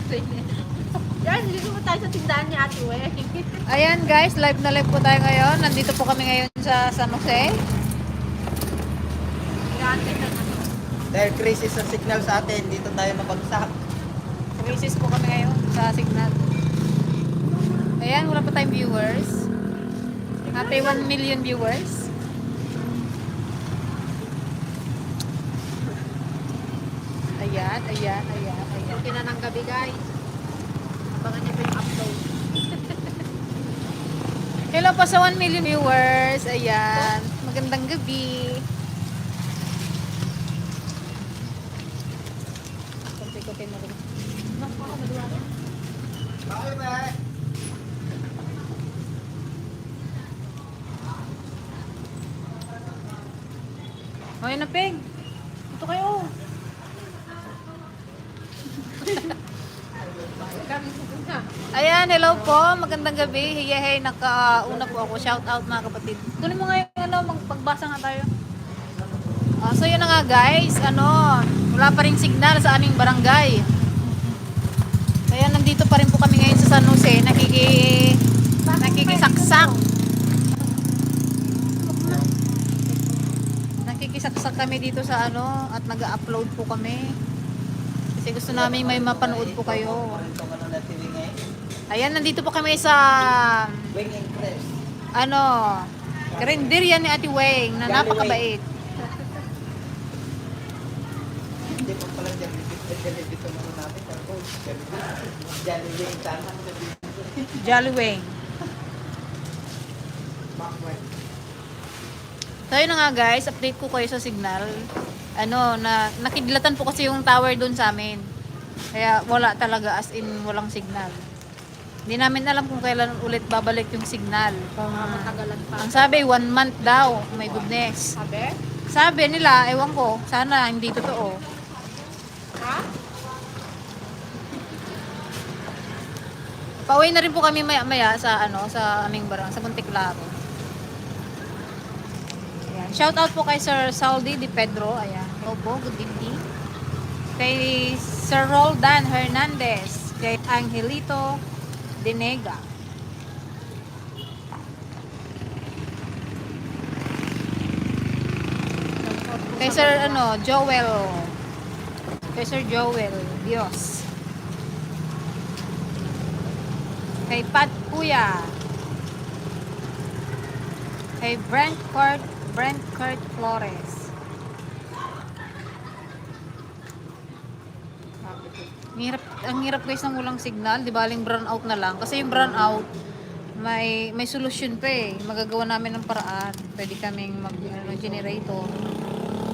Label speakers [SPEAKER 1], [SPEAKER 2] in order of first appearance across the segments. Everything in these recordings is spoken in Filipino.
[SPEAKER 1] Guys, dito po tayo sa tindahan ni Ate We.
[SPEAKER 2] Ayan guys, live na live po tayo ngayon. Nandito po kami ngayon sa San Jose.
[SPEAKER 3] Dahil crisis ang signal sa atin, dito tayo nabagsak.
[SPEAKER 2] Crisis po kami ngayon sa signal. Ayan, wala pa tayong viewers. Happy 1 million viewers. Ayan.
[SPEAKER 1] Okay na ng gabi, guys. Abangan niyo po yung upload.
[SPEAKER 2] Hello po sa 1 million viewers. Ayan, magandang gabi. Kunti-kunti mo rin.
[SPEAKER 3] Bakit ba?
[SPEAKER 2] Hoy na, Peg. Ito kayo. Ayan, hello po. Magandang gabi. Hey, nakauna po ako. Shout out mga kapatid. Kunin mo nga yung pagbasa nga tayo. So yun na nga guys, wala pa rin signal sa aming barangay. Kaya nandito pa rin po kami ngayon sa San Jose. Nakikisaksak. Nakikisaksak kami dito sa at nag-upload po kami. Kasi gusto namin may mapanood po kayo. Ayan, nandito po kami sa
[SPEAKER 3] Wing and Crest.
[SPEAKER 2] karinderya ni Ate Weng na napakabait.
[SPEAKER 3] Hindi pa pala dito muna natin. Jolly Wing, sana.
[SPEAKER 2] Jolly Weng.
[SPEAKER 3] Backward.
[SPEAKER 2] So yun na nga guys, update ko kayo sa signal. Na nakidlatan po kasi yung tower doon sa amin. Kaya wala talaga, as in walang signal. Hindi namin alam kung kailan ulit babalik yung signal.
[SPEAKER 1] Matagalan pa.
[SPEAKER 2] Ang sabi, 1 month daw. Oh my goodness.
[SPEAKER 1] Sabi?
[SPEAKER 2] Sabi nila, ewan ko, sana hindi totoo.
[SPEAKER 1] Ha?
[SPEAKER 2] Pauwi na rin po kami maya-maya sa sa aming barang, sa Monteklaro. Ayan. Shout out po kay Sir Saldi Di Pedro. Ayan. Hello po, good evening. Kay Sir Roldan Hernandez. Kay Angelito Denega. Kay Sir Joel. Kay Sir Joel Dios. Kay Pat Kuya. Kay Brent Kurt Flores. Ang hirap guys ng walang signal, di baling brown out na lang. Kasi yung brown out, may solusyon pa eh. Magagawa namin ng paraan. Pwede kaming generator.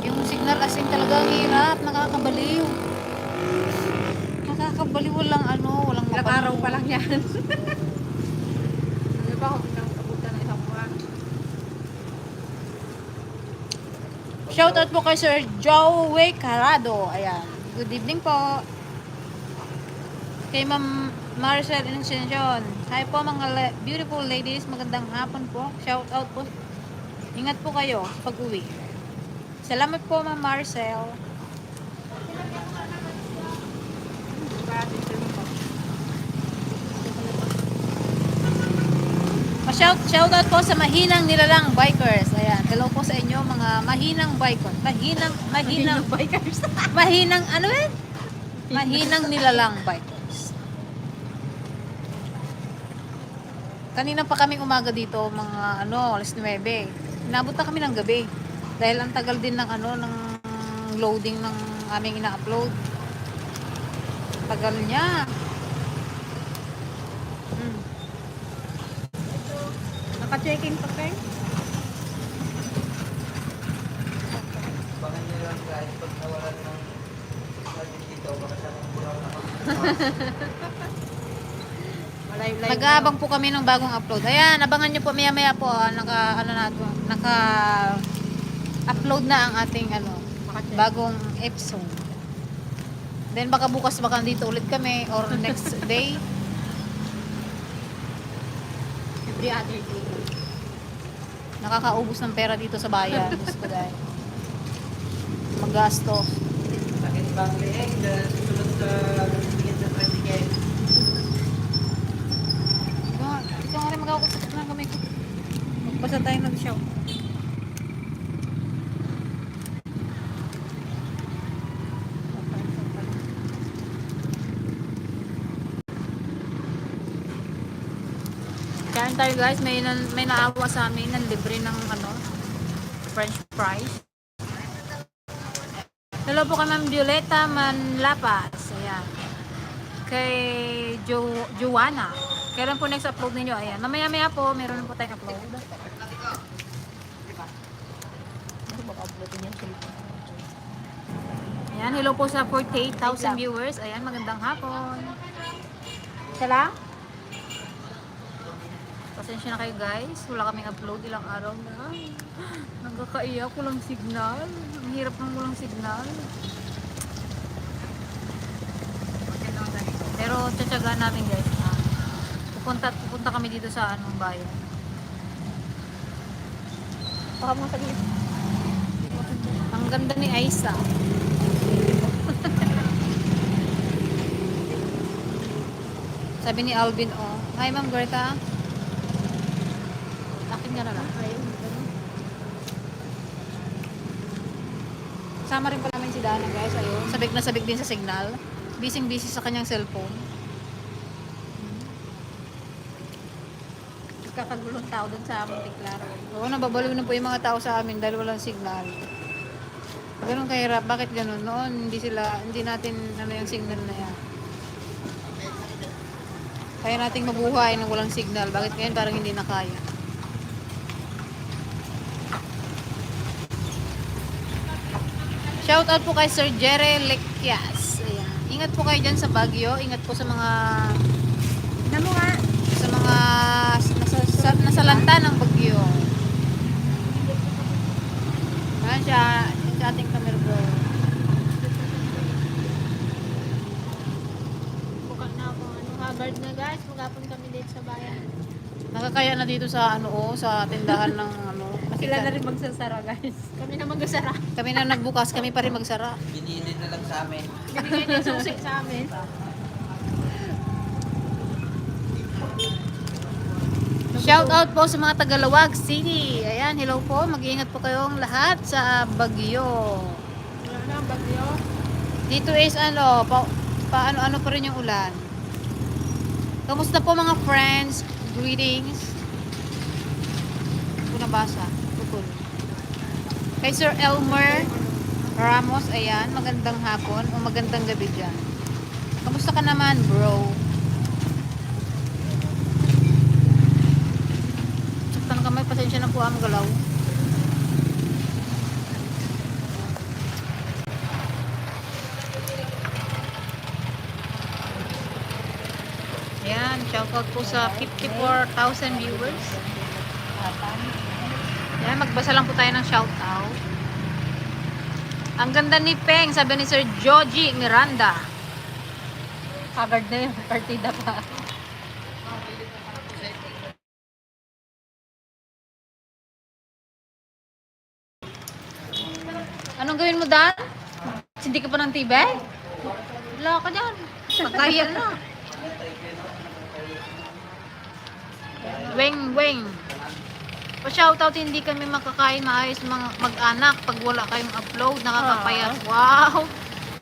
[SPEAKER 2] Yung signal as in talaga ang hirap, nakakabaliw. Nakakabaliw, walang
[SPEAKER 1] Ilang
[SPEAKER 2] mapanood.
[SPEAKER 1] araw pa lang yan. Ano ba kung pinakabutan na isang buwan?
[SPEAKER 2] Shoutout po kay Sir Joey Carado. Ayan. Good evening po. Kay Ma'am Maricel Insension. Hi po mga beautiful ladies. Magandang hapon po. Shoutout po. Ingat po kayo pag-uwi. Salamat po Ma'am Maricel. Shoutout po sa mahinang nilalang bikers. Ayan. Hello po sa inyo mga mahinang bikers. Mahinang
[SPEAKER 1] bikers.
[SPEAKER 2] mahinang mahinang nilalang bikers. Kanina pa kaming umaga dito, mga 9:00. Inabot na kami ng gabi. Dahil ang tagal din ng ng loading ng aming ina-upload. Tagal niya.
[SPEAKER 1] Naka-checking pa kayo?
[SPEAKER 3] Bangan nyo lang guys, pag nawalan ng signal dito, baka sa mga buraw na
[SPEAKER 2] Nag-aabang po kami ng bagong upload. Ayan, abangan nyo po maya-maya po. Naka-upload na ang ating bagong episode. Then baka bukas baka dito ulit kami or next day.
[SPEAKER 1] Every other day.
[SPEAKER 2] Nakakaubos ng pera dito sa bayan. Diyos ko dahil. Maggasto.
[SPEAKER 3] sakit bang leeg, susunod sa tingin sa 20k.
[SPEAKER 2] na tayo nag-show. Kain tayo guys, may naawa sa amin ng libre ng ano, French fries. Hello po kay Ma'am Violeta Manlapas. Ayan. Kay Joanna. Kailan po next upload ninyo? Ayan. Mamaya-maya po, meron po tayong upload. Ayan, hello po sa 48,000 viewers. Ayan, magandang hapon. Isa lang? Pasensya na kayo guys. Wala kaming upload ilang araw na. Nagkakaiyak, walang signal. Ang hirap ng walang signal. Pero tsatsaga namin guys. Pupunta kami dito sa anong bayan. Baka mo sabihin. Ang ganda ni Aisa. Sabi ni Alvin, oh. Hi Ma'am Greta. Akin nga na lang. Sama rin pa namin si Dana guys. Ayun. Sabik na sabik din sa signal. Busy sa kanyang cellphone. Kakagulong tao dun sa aming tiklaro. Oo, nababaliw na po yung mga tao sa amin dahil walang signal. Ganun kahirap. Bakit ganun? Noon, hindi natin yung signal na yan. Kaya nating mabuhay ng walang signal. Bakit ngayon parang hindi na kaya? Shout out po kay Sir Jerry Lequias. Ayan. Ingat po kayo dyan sa Baguio. Ingat po sa mga sa mga nasalanta ng Baguio. Ayan siya. Sa ating camera bro.
[SPEAKER 1] Buka na ako. Habard na guys. Magapon kami dito sa bayan.
[SPEAKER 2] Nakakaya na dito sa sa tindahan ng
[SPEAKER 1] Sila na rin magsasara guys. Kami na magsasara.
[SPEAKER 2] Kami na nagbukas, kami pa rin magsara.
[SPEAKER 3] Binili na lang sa amin.
[SPEAKER 1] Binigay niya susi sa amin.
[SPEAKER 2] Shout out po sa mga Tagalawag City. Ayan, hello po. Mag-iingat po kayong lahat sa Baguio.
[SPEAKER 1] Wala na ang bagyo.
[SPEAKER 2] Dito is paano pa rin yung ulan. Kamusta po mga friends? Greetings. Hindi ko nabasa. Tukol. Kay Sir Elmer Ramos, ayan, magandang hapon o magandang gabi dyan. Kamusta ka naman, bro? Saktan kamay, pasensya na po ang galaw. Ayan, shoutout po sa 54,000 viewers. Ayan, magbasa lang po tayo ng shoutout. Ang ganda ni Peng, sabi ni Sir Joji Miranda. Haggard na yung partida pa. Anong gawin mo, Dan? Hindi ka pa ng tibay? Wala ka dyan. Pagkaya na. Weng. Pa-shoutout, hindi kami makakain maayos mga mag-anak pag wala kayong upload. Nakakapayat. Wow!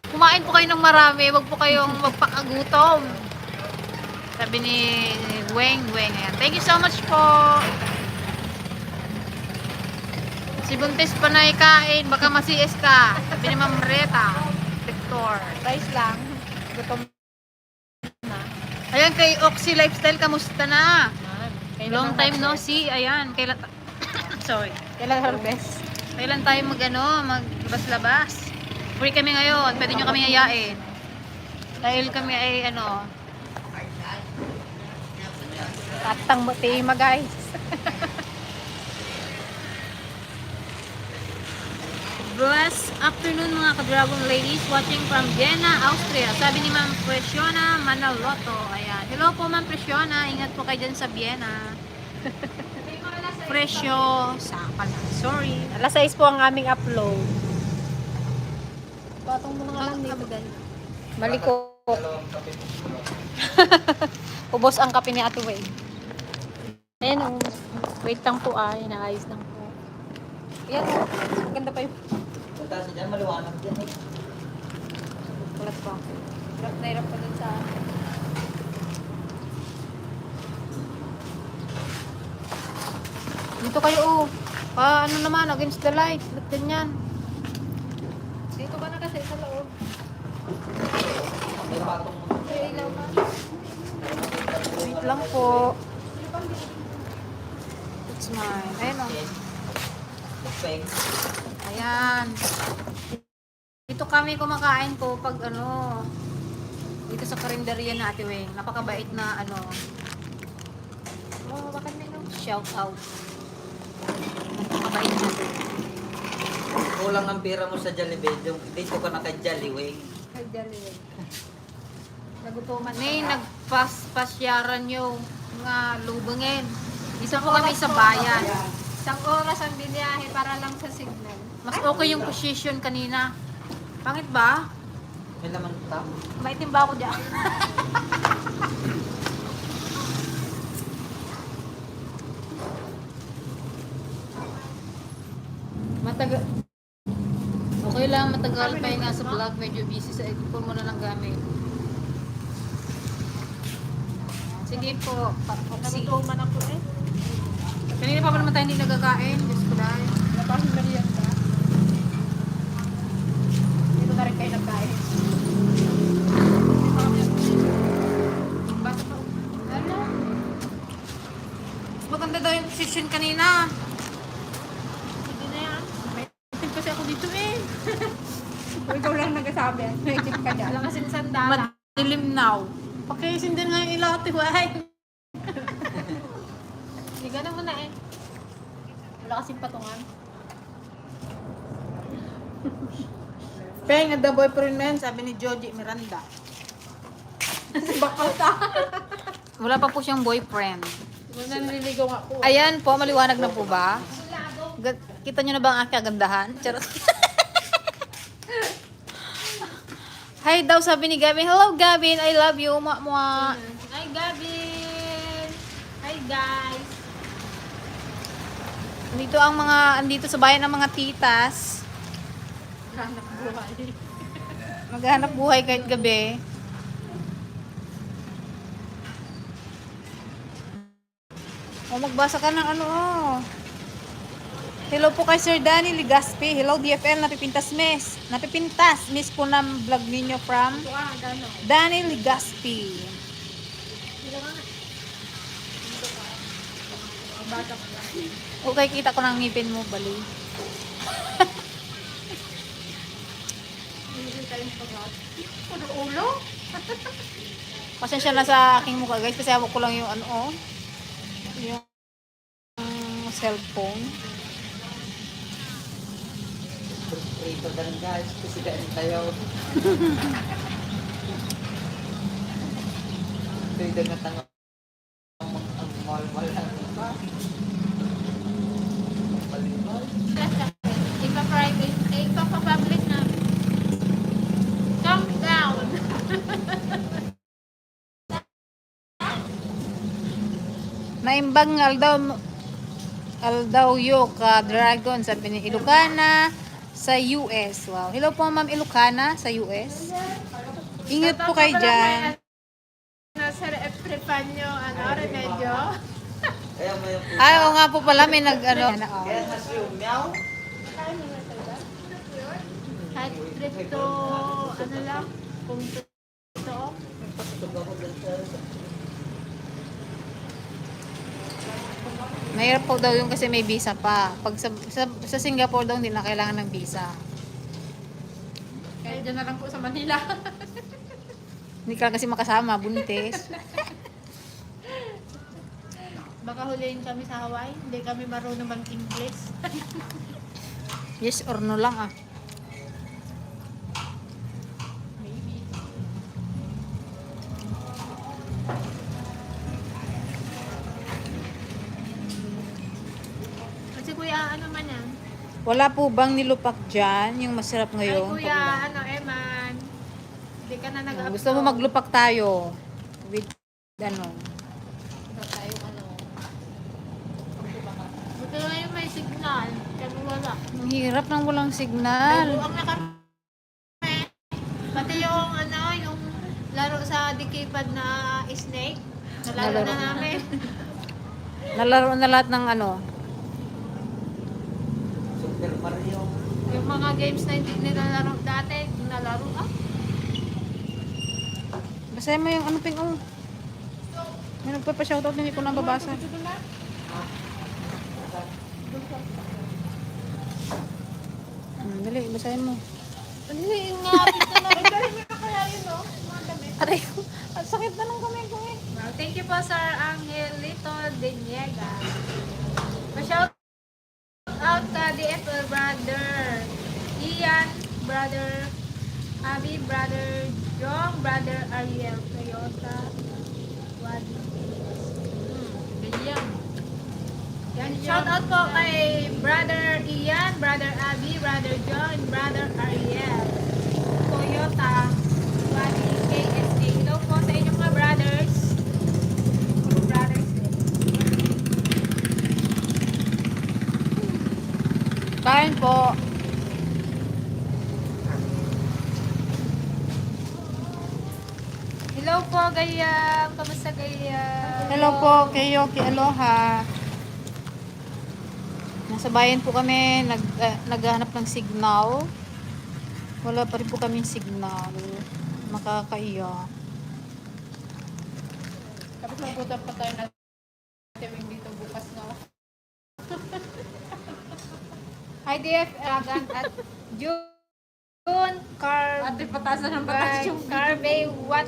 [SPEAKER 2] Kumain po kayo ng marami. Huwag po kayong magpakagutom. Sabi ni Weng. Ayan. Thank you so much po. Si Buntis pa na ikain. Baka masiis ka. Sabi ni Ma'am Reta. Victor.
[SPEAKER 1] Rice lang. Gutom na.
[SPEAKER 2] Ayan, kay Oxy Lifestyle, kamusta na? Long
[SPEAKER 1] Kailan
[SPEAKER 2] time no
[SPEAKER 1] harvest?
[SPEAKER 2] see. Ayan, kailan sorry.
[SPEAKER 1] Kailan harvest?
[SPEAKER 2] Kailan tayo maglabas-labas? Free kami ngayon. Pwede nyo kami ayain. Dahil kami ay
[SPEAKER 1] Tatang tema guys.
[SPEAKER 2] Blessed afternoon mga ka-dragon ladies watching from Vienna, Austria. Sabi ni Ma'am Presiona Manaloto. Ayan. Hello po Ma'am Presiona. Ingat po kayo dyan sa Vienna. Presyo sa pala. Sorry.
[SPEAKER 1] Alas 6 po ang aming upload. Patong mo na lang dito guys. Maliko.
[SPEAKER 3] Dalawang kape.
[SPEAKER 1] Ubos ang kape ni Ate Wei. Ayan o.
[SPEAKER 2] Wait lang po inaayos lang po. Yan, maganda pa yung
[SPEAKER 3] Sa taas dyan, maliwanag dyan eh.
[SPEAKER 2] kulat pa. Hirap na hirap pa dun sa dito kayo ano naman, against the light. Ba't ganyan?
[SPEAKER 1] Dito ka na kasi sa loob.
[SPEAKER 3] May patong mo.
[SPEAKER 1] May ilaw ka.
[SPEAKER 2] Wait lang po. It's mine. Ayan o.
[SPEAKER 3] Peng.
[SPEAKER 2] Ayan. Dito kami kumakain po pag dito sa karinderya na Ate Weng. Napakabait na
[SPEAKER 1] Oh, bakit may ilaw?
[SPEAKER 2] shout out. Napakabait na.
[SPEAKER 3] Kulang ang pira mo sa Jollibee. Dito ka na kay Jollibee.
[SPEAKER 1] Ay, dali. Nagutuman
[SPEAKER 2] May
[SPEAKER 1] ka.
[SPEAKER 2] nagpasyaran yung mga lubangin. Isa po kami sa bayan.
[SPEAKER 1] Isang oras ang biniyahe para lang sa signal.
[SPEAKER 2] Mas okay yung position kanina. Pangit ba?
[SPEAKER 3] May laman ta.
[SPEAKER 2] Maitim ba ako dyan? Matagal. Okay lang, matagal pa yung nga sa vlog. Medyo busy sa ipon mo na ng gamit. Sige po, papoksi.
[SPEAKER 1] Nagutuman ako eh.
[SPEAKER 2] Kanina pa naman tayo hindi nagkakain. Diyos ko dahil.
[SPEAKER 1] Napasok na riyan ka. Dito na rin kayo nagkain. Bata pa. Ano?
[SPEAKER 2] Mas maganda daw yung position kanina.
[SPEAKER 1] Sige na yan.
[SPEAKER 2] Maitim kasi ako dito eh.
[SPEAKER 1] O ikaw lang nagsasabi. May tip ka dyan. Wala kasing sandala.
[SPEAKER 2] Madilim now. Pakisin din nga yung ilaw, tiway.
[SPEAKER 1] Sige na muna eh. Wala kasing patungan.
[SPEAKER 2] Peng, the boyfriend man, sabi ni Joji Miranda.
[SPEAKER 1] Bakal ka.
[SPEAKER 2] Wala pa po siyang boyfriend.
[SPEAKER 1] Naliligaw ako.
[SPEAKER 2] Ayan po, maliwanag na po ba? Kita nyo na ba ang aking kagandahan? Charot. Hi daw, sabi ni Gavin. Hello, Gavin. I love you. Mua.
[SPEAKER 1] Hi, Gavin. Hi, guys.
[SPEAKER 2] Andito sa bayan ng mga titas.
[SPEAKER 1] Hanap buhay.
[SPEAKER 2] Maghanap buhay kahit gabi. Magbasa ka ng Hello po kay Sir Danny Ligaspi. Hello DFL, napipintas miss. Napipintas miss po ng vlog ninyo from
[SPEAKER 1] Ito gano.
[SPEAKER 2] Danny Ligaspi.
[SPEAKER 1] Dito ka nga. Dito ka. Ang bata ko lang.
[SPEAKER 2] Okay, kita ko ng ngipin mo, bali.
[SPEAKER 1] Hindi kayong pag-out. Puno ulo?
[SPEAKER 2] Pasensya na sa aking mukha guys kasi hawak ko lang yung yung cellphone.
[SPEAKER 3] Ito dan guys. Kasi daan tayo. Ito yung dangatang ang mall-mall lang. Mall-mall.
[SPEAKER 1] Ipa-private. Ipa-public na. Calm down.
[SPEAKER 2] Naimbang Aldao ka Dragon sabi ni Ilocana sa US. Wow. Hello po Ma'am Ilocana sa US. Ingat po kayo dyan.
[SPEAKER 1] Nasa prepan nyo, remedyo.
[SPEAKER 3] Kaya mo yung
[SPEAKER 2] Ay, oo nga po pala may
[SPEAKER 3] Kaya has yung meow.
[SPEAKER 1] At trip to, lang, kung ito.
[SPEAKER 2] Mahirap po daw yung kasi may visa pa. Pag sa Singapore daw hindi na kailangan ng visa.
[SPEAKER 1] Kaya dyan na lang po sa Manila.
[SPEAKER 2] Hindi ka kasi makasama, buntis.
[SPEAKER 1] Baka huliin kami sa Hawaii. Hindi kami marunong mag-English.
[SPEAKER 2] Yes or no lang ah.
[SPEAKER 1] Maybe. Kasi kuya, ano man yan?
[SPEAKER 2] Wala po bang nilupak dyan yung masarap
[SPEAKER 1] Ay
[SPEAKER 2] ngayon?
[SPEAKER 1] kuya,
[SPEAKER 2] Pag-
[SPEAKER 1] Eman. Hindi ka na nag-upload.
[SPEAKER 2] Gusto mo maglupak tayo? With
[SPEAKER 1] Tayo, Pero ngayon may signal. Kaya wala.
[SPEAKER 2] Ang hirap ng walang signal.
[SPEAKER 1] Ang nakarami. Pati yung ano, yung laro sa dikipad na snake. Nalaro na
[SPEAKER 2] Nalaro.
[SPEAKER 1] namin.
[SPEAKER 2] Nalaro na lahat ng ano.
[SPEAKER 3] Super Mario.
[SPEAKER 1] Yung mga games na hindi nilalaro dati, nalaro. Ah,
[SPEAKER 2] Basahin mo yung ano ping oh. May nagpapa-shoutout, hindi ko nababasa. Dali, basahin mo.
[SPEAKER 1] hindi nga. Dali mo na kaya yun, no? Mga damit.
[SPEAKER 2] Aray ko, ang sakit na ng kamay ko eh.
[SPEAKER 1] Well, thank you po, Sir Angelito Deniega. Pa-shout out ka DFL brother Ian, brother Abby, brother Jong, brother Ariel, Toyota, Wadi. Ganyan. Yan, shout out po kay brother Ian, brother Abby, brother John, and brother Ariel. Toyota, Wadi, KSA. Hello po sa inyong mga brothers. Brothers din.
[SPEAKER 2] Kain po.
[SPEAKER 1] Hello po, Gayam. Kamusta, Gayam?
[SPEAKER 2] Hello po, kay Yoki Aloha. Nasa bayan po kami, naghahanap ng signal. Wala pa rin po kaming signal. Makakaiyak.
[SPEAKER 1] Tapos magpunta pa tayo na TV dito bukas na. IDF Agan at June Car
[SPEAKER 2] Ate, patasan ng patas yung
[SPEAKER 1] Carbay what?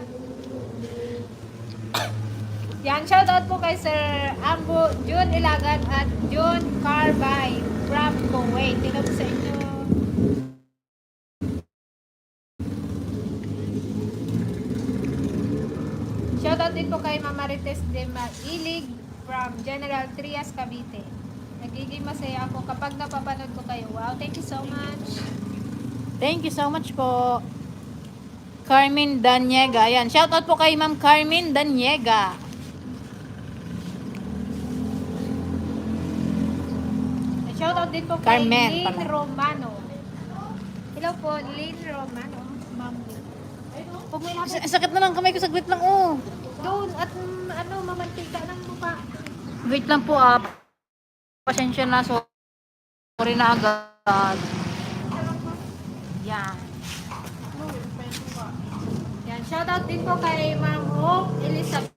[SPEAKER 1] Yan, shoutout po kay Sir Ambo, June Ilagan at June Carbay from Kuwait. Hello po sa inyo. Shoutout din po kay Mama Marites de Mailig from General Trias, Cavite. Nagiging masaya ako kapag napapanood ko kayo. Wow, thank you so much.
[SPEAKER 2] Thank you so much po. Carmen Daniega. Ayan, shoutout po kay Ma'am Carmen Daniega.
[SPEAKER 1] Shoutout din po kay
[SPEAKER 2] Carmen
[SPEAKER 1] Lynn
[SPEAKER 2] pala.
[SPEAKER 1] Romano. Hello po, Lynn Romano. Ma'am Lynn. Huwag mo ilapit
[SPEAKER 2] Ang sakit na ng kamay ko, saglit lang oh.
[SPEAKER 1] doon at ano, mamantika ng mukha.
[SPEAKER 2] Wait lang po ah. Pasensya na, sorry na agad. Yan.
[SPEAKER 1] Yan, shoutout din po kay Ma'am Hope Elizabeth.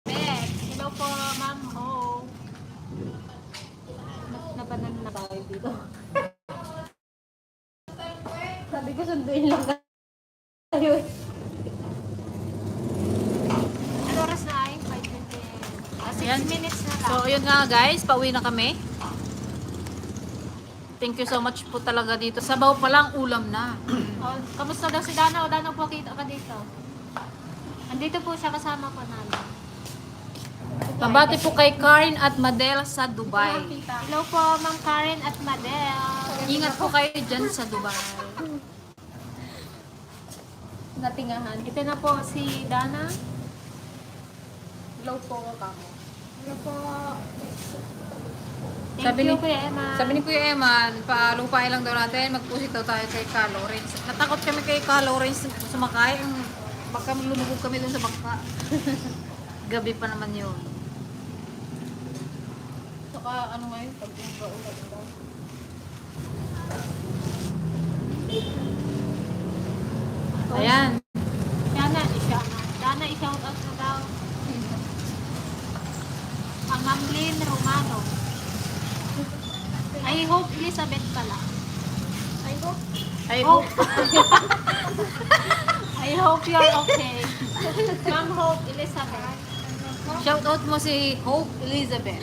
[SPEAKER 1] Hello po, Ma'am Hope. Napanan na tayo dito. Sabi ko sunduin lang tayo. Ano oras na ay? 5:20. 6
[SPEAKER 2] Yan.
[SPEAKER 1] minutes na lang.
[SPEAKER 2] So, yun nga guys, pauwi na kami. Thank you so much po talaga dito. Sabaw pa lang, ulam na.
[SPEAKER 1] Oh, kamusta daw si Dana? O Dana po kita ka dito. Andito po siya kasama po namin.
[SPEAKER 2] Pambati po kay Karen at Madel sa Dubai.
[SPEAKER 1] Hello po, Ma'am Karen at Madel.
[SPEAKER 2] Ingat po kayo dyan sa Dubai.
[SPEAKER 1] Natingahan. Ito na po si Dana. Hello po, kamo. Hello po. Thank
[SPEAKER 2] Sabi
[SPEAKER 1] you,
[SPEAKER 2] ni-
[SPEAKER 1] Kuya Emma.
[SPEAKER 2] Sabi ni Kuya Eman, palupain lang daw natin, magpusit daw tayo kay Ka Lawrence. Natakot kami kay Ka Lawrence sumakay. Baka lumubog kami dun sa bangka. Gabi pa naman yun.
[SPEAKER 1] Saka ano ngayon, pag-umba ulit daw.
[SPEAKER 2] Ayan.
[SPEAKER 1] Dana, i-shout out na daw. Ang Ma'am Lynn Romano. I hope Elizabeth pala. I hope.
[SPEAKER 2] I hope.
[SPEAKER 1] I hope you're okay. Ma'am Hope Elizabeth.
[SPEAKER 2] Shout out mo si Hope Elizabeth.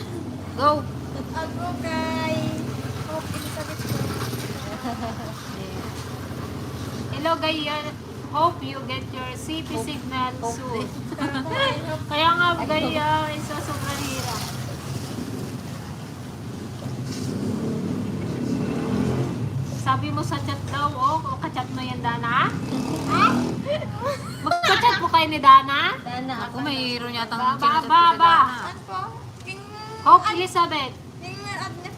[SPEAKER 2] Go.
[SPEAKER 1] Ako kay Hope Elizabeth. Hello Gayan. Hope you get your CP signal soon. Kaya nga Gayan, isa sobrang hirap. Sabi mo sa chat daw, o kachat mo yan, Dana? Ha? Magkachat mo kayo ni Dana?
[SPEAKER 2] Ako mayroon yatang
[SPEAKER 1] Ba,
[SPEAKER 2] chinachat
[SPEAKER 1] ba,
[SPEAKER 2] ko kay
[SPEAKER 1] ba.
[SPEAKER 2] Dana.
[SPEAKER 1] Hope Elizabeth.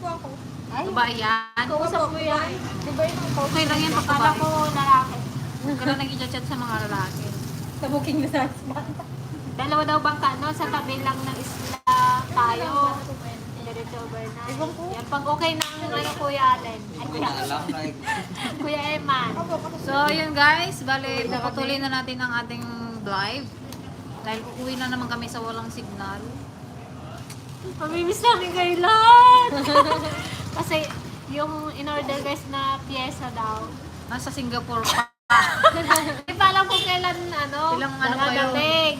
[SPEAKER 1] po ako.
[SPEAKER 2] Ano ba yan?
[SPEAKER 1] Kausap mo yan. Di ba yun?
[SPEAKER 2] Okay lang yan pag
[SPEAKER 1] Akala
[SPEAKER 2] babae.
[SPEAKER 1] ko lalaki.
[SPEAKER 2] Ka na nag-chat sa mga lalaki.
[SPEAKER 1] Sa booking na sa husband.
[SPEAKER 4] Dalawa daw bangka, no? Sa tabi lang ng isla tayo. Diretso overnight. Yan, pag okay na ang ano, Kuya Allen. Ay,
[SPEAKER 3] Hindi ko
[SPEAKER 4] Kuya,
[SPEAKER 3] na alam na
[SPEAKER 4] Kuya Eman.
[SPEAKER 2] So, yun guys. Bale, patuloy na natin ang ating live. Dahil uuwi na naman kami sa walang signal.
[SPEAKER 4] Pamimiss namin kayo lahat. Kasi yung in-order guys na pyesa daw.
[SPEAKER 2] Nasa Singapore pa.
[SPEAKER 4] Hindi pa alam kung kailan
[SPEAKER 2] Ilang ano pa yun?
[SPEAKER 4] dadating.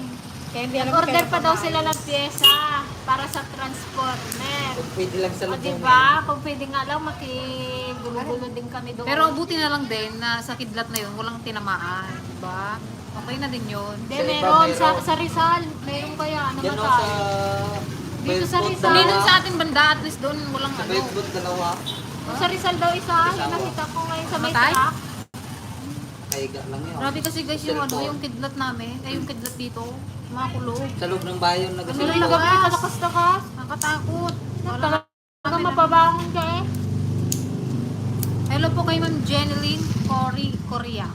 [SPEAKER 1] Kaya hindi alam
[SPEAKER 4] Nag-order pa daw sila ng pyesa para sa transformer.
[SPEAKER 3] kung pwede lang sa
[SPEAKER 4] O
[SPEAKER 3] loob
[SPEAKER 4] diba? Kung pwede nga lang makigulo-gulo din kami doon.
[SPEAKER 2] Pero buti na lang din na sa kidlat na yun, walang tinamaan. Diba? Okay na din yun.
[SPEAKER 4] Hindi,
[SPEAKER 3] Sa iba
[SPEAKER 4] meron.
[SPEAKER 3] meron.
[SPEAKER 4] Sa Rizal. Meron kaya. Ano
[SPEAKER 3] Yan
[SPEAKER 4] ba
[SPEAKER 3] o
[SPEAKER 4] tayo?
[SPEAKER 3] sa...
[SPEAKER 4] Dito sa
[SPEAKER 3] Belmont,
[SPEAKER 4] Rizal.
[SPEAKER 2] Hindi
[SPEAKER 3] dalawa.
[SPEAKER 2] dun sa ating banda, at least doon walang
[SPEAKER 3] Sa
[SPEAKER 2] ano.
[SPEAKER 3] Belmont, dalawa.
[SPEAKER 4] Sa Rizal daw isa.
[SPEAKER 3] Isa
[SPEAKER 4] Yung
[SPEAKER 3] mo.
[SPEAKER 4] nakita ko ngayon sa may
[SPEAKER 2] Matay?
[SPEAKER 4] truck.
[SPEAKER 3] Kaiga lang yun.
[SPEAKER 2] Grabe kasi guys yung ano,
[SPEAKER 3] Cellphone.
[SPEAKER 2] yung kidlat namin, ay yung kidlat dito, mga kulog.
[SPEAKER 3] Sa loob ng bayan,
[SPEAKER 4] Ano
[SPEAKER 3] nagasilip
[SPEAKER 4] yung gabi kalakas-lakas?
[SPEAKER 2] Nakakatakot. Wala
[SPEAKER 4] Talaga mapabangon ka eh.
[SPEAKER 2] Hello po kay Ma'am Jeneline Korea.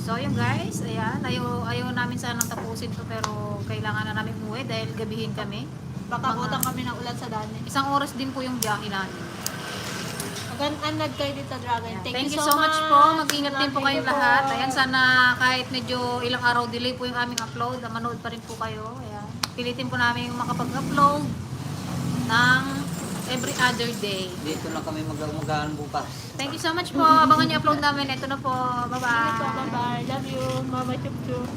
[SPEAKER 2] So yun guys, ayan, ayaw namin sanang tapusin to pero kailangan na namin umuwi dahil gabihin kami.
[SPEAKER 4] Baka utang kami ng ulan sa dami.
[SPEAKER 2] Isang oras din po yung biyahe namin.
[SPEAKER 4] Magandang kayo dito, Dragon.
[SPEAKER 2] Thank you so much po. Mag-ingat din po kayong lahat. Ayan, sana kahit medyo ilang araw delay po yung aming upload, manood pa rin po kayo. Ayan. Pilitin po namin makapag-upload ng every other day.
[SPEAKER 3] Dito na kami mag-umagaan bukas.
[SPEAKER 2] Thank you so much po. Abangan niyo upload namin. Ito na po. Bye-bye.
[SPEAKER 4] Bye-bye. Love you. Mama Chup Chup.